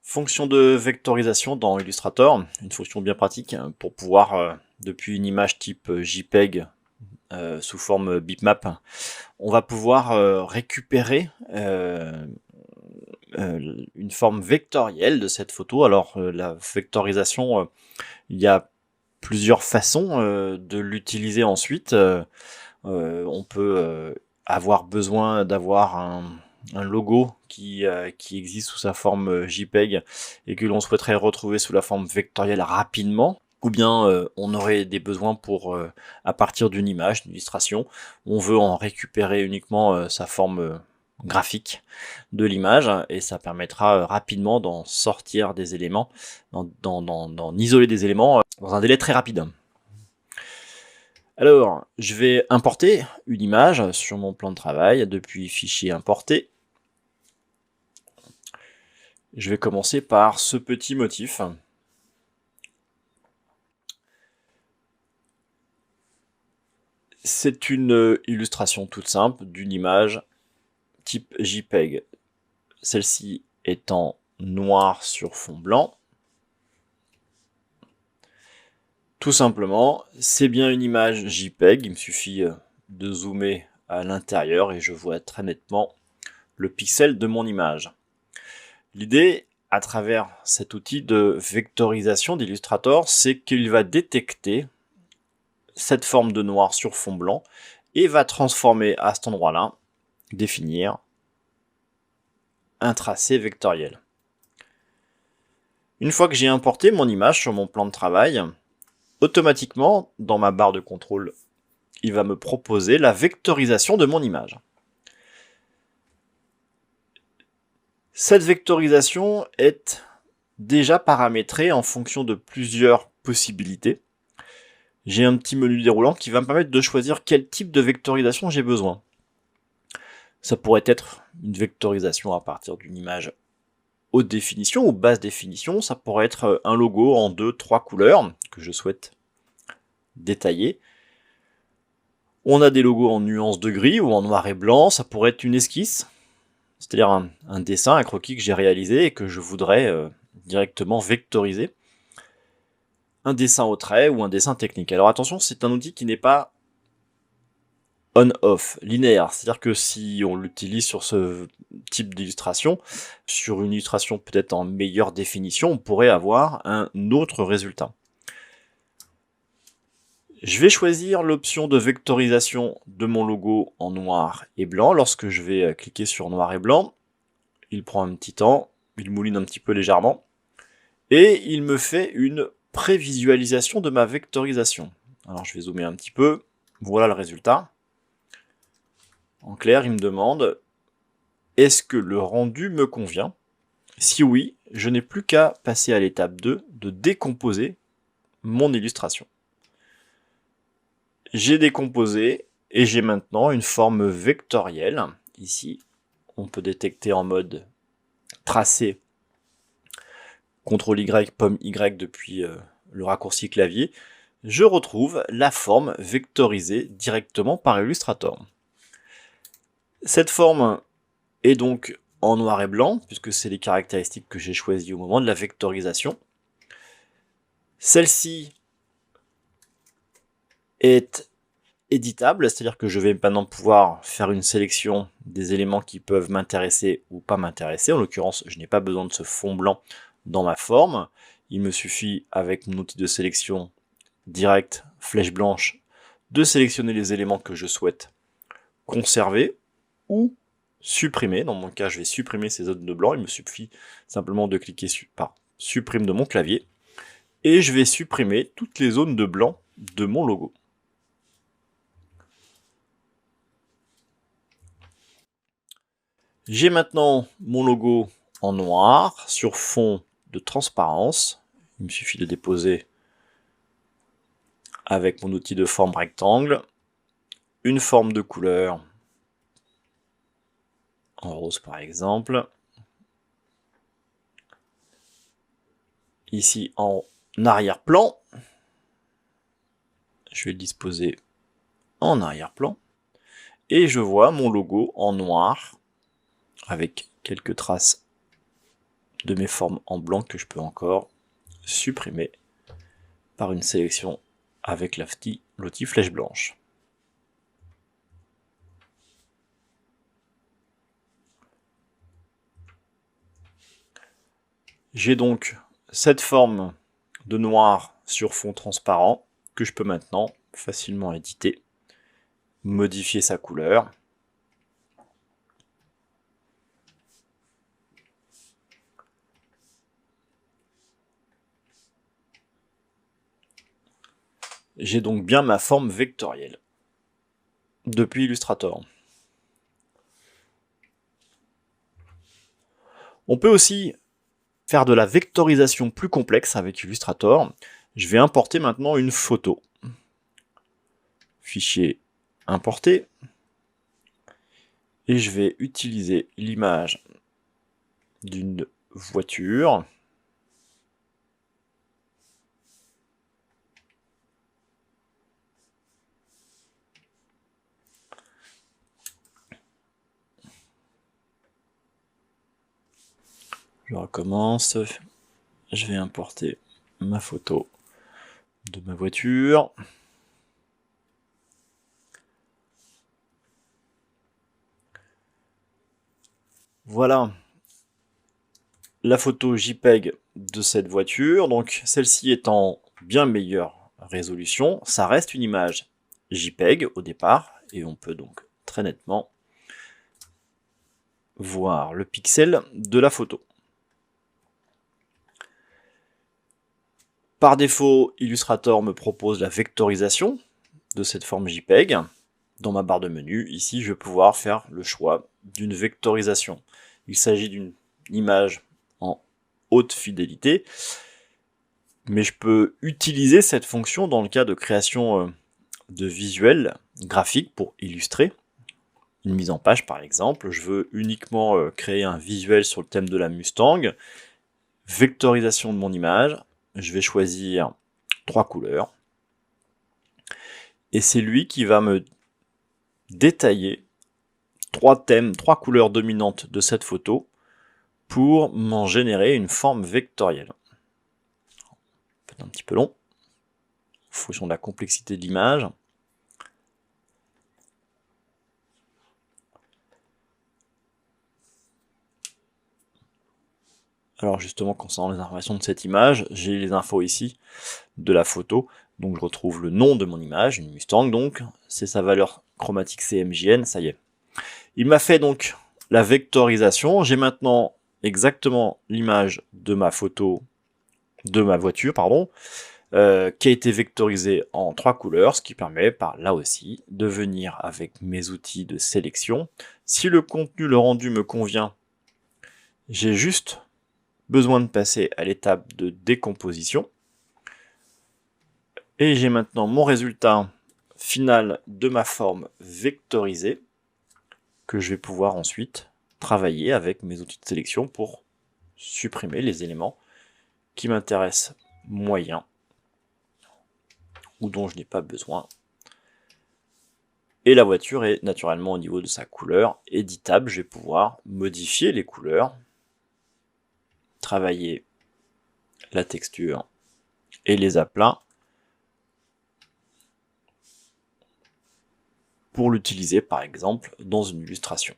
Fonction de vectorisation dans Illustrator, une fonction bien pratique pour pouvoir, depuis une image type JPEG sous forme bitmap, on va pouvoir récupérer une forme vectorielle de cette photo. Alors la vectorisation, il y a plusieurs façons de l'utiliser ensuite. On peut avoir besoin d'avoir un logo qui existe sous sa forme JPEG et que l'on souhaiterait retrouver sous la forme vectorielle rapidement, ou bien on aurait des besoins pour, à partir d'une image, d'une illustration, on veut en récupérer uniquement sa forme graphique de l'image, et ça permettra rapidement d'en sortir des éléments, d'en isoler des éléments dans un délai très rapide. Alors, je vais importer une image sur mon plan de travail depuis Fichier importer. Je vais commencer par ce petit motif. C'est une illustration toute simple d'une image type JPEG. Celle-ci est en noir sur fond blanc. Tout simplement, c'est bien une image JPEG. Il me suffit de zoomer à l'intérieur et je vois très nettement le pixel de mon image. L'idée, à travers cet outil de vectorisation d'Illustrator, c'est qu'il va détecter cette forme de noir sur fond blanc et va transformer à cet endroit-là, définir un tracé vectoriel. Une fois que j'ai importé mon image sur mon plan de travail, automatiquement, dans ma barre de contrôle, il va me proposer la vectorisation de mon image. Cette vectorisation est déjà paramétrée en fonction de plusieurs possibilités. J'ai un petit menu déroulant qui va me permettre de choisir quel type de vectorisation j'ai besoin. Ça pourrait être une vectorisation à partir d'une image haute définition ou basse définition. Ça pourrait être un logo en 2-3 couleurs que je souhaite détailler. On a des logos en nuances de gris ou en noir et blanc. Ça pourrait être une esquisse, c'est-à-dire un dessin, un croquis que j'ai réalisé et que je voudrais directement vectoriser. Un dessin au trait ou un dessin technique. Alors attention, c'est un outil qui n'est pas on-off, linéaire. C'est-à-dire que si on l'utilise sur ce type d'illustration, sur une illustration peut-être en meilleure définition, on pourrait avoir un autre résultat. Je vais choisir l'option de vectorisation de mon logo en noir et blanc. Lorsque je vais cliquer sur noir et blanc, il prend un petit temps, il mouline un petit peu légèrement, et il me fait une prévisualisation de ma vectorisation. Alors je vais zoomer un petit peu, voilà le résultat. En clair, il me demande, est-ce que le rendu me convient? Si oui, je n'ai plus qu'à passer à l'étape 2, de décomposer mon illustration. J'ai décomposé, et j'ai maintenant une forme vectorielle. Ici, on peut détecter en mode tracé, CTRL-Y, pomme Y depuis le raccourci clavier. Je retrouve la forme vectorisée directement par Illustrator. Cette forme est donc en noir et blanc, puisque c'est les caractéristiques que j'ai choisies au moment de la vectorisation. Celle-ci est éditable, c'est-à-dire que je vais maintenant pouvoir faire une sélection des éléments qui peuvent m'intéresser ou pas m'intéresser. En l'occurrence, je n'ai pas besoin de ce fond blanc dans ma forme. Il me suffit, avec mon outil de sélection direct, flèche blanche, de sélectionner les éléments que je souhaite conserver ou supprimer. Dans mon cas, je vais supprimer ces zones de blanc. Il me suffit simplement de cliquer par supprime de mon clavier. Et je vais supprimer toutes les zones de blanc de mon logo. J'ai maintenant mon logo en noir sur fond de transparence. Il me suffit de déposer avec mon outil de forme rectangle une forme de couleur en rose par exemple. Ici en arrière-plan, je vais le disposer en arrière-plan, et je vois mon logo en noir avec quelques traces de mes formes en blanc que je peux encore supprimer par une sélection avec l'outil flèche blanche. J'ai donc cette forme de noir sur fond transparent que je peux maintenant facilement éditer, modifier sa couleur. J'ai donc bien ma forme vectorielle depuis Illustrator. On peut aussi faire de la vectorisation plus complexe avec Illustrator. Je vais importer maintenant une photo. Fichier importé. Et je vais utiliser l'image d'une voiture. Je recommence. Je vais importer ma photo de ma voiture. Voilà la photo JPEG de cette voiture. Donc celle-ci est en bien meilleure résolution. Ça reste une image JPEG au départ. Et on peut donc très nettement voir le pixel de la photo. Par défaut, Illustrator me propose la vectorisation de cette forme JPEG. Dans ma barre de menu, ici, je vais pouvoir faire le choix d'une vectorisation. Il s'agit d'une image en haute fidélité, mais je peux utiliser cette fonction dans le cas de création de visuels graphiques pour illustrer une mise en page par exemple. Je veux uniquement créer un visuel sur le thème de la Mustang. Vectorisation de mon image. Je vais choisir 3 couleurs. Et c'est lui qui va me détailler 3 thèmes, 3 couleurs dominantes de cette photo pour m'en générer une forme vectorielle. C'est un petit peu long, en fonction de la complexité de l'image. Alors justement, concernant les informations de cette image, j'ai les infos ici de la photo. Donc je retrouve le nom de mon image, une Mustang donc, c'est sa valeur chromatique CMJN, ça y est. Il m'a fait donc la vectorisation. J'ai maintenant exactement l'image de ma photo, de ma voiture, pardon, qui a été vectorisée en 3 couleurs, ce qui permet par là aussi de venir avec mes outils de sélection. Si le contenu, le rendu me convient, j'ai juste besoin de passer à l'étape de décomposition. Et j'ai maintenant mon résultat final de ma forme vectorisée que je vais pouvoir ensuite travailler avec mes outils de sélection pour supprimer les éléments qui m'intéressent moyen ou dont je n'ai pas besoin. Et la voiture est naturellement au niveau de sa couleur éditable. Je vais pouvoir modifier les couleurs, travailler la texture et les aplats pour l'utiliser par exemple dans une illustration.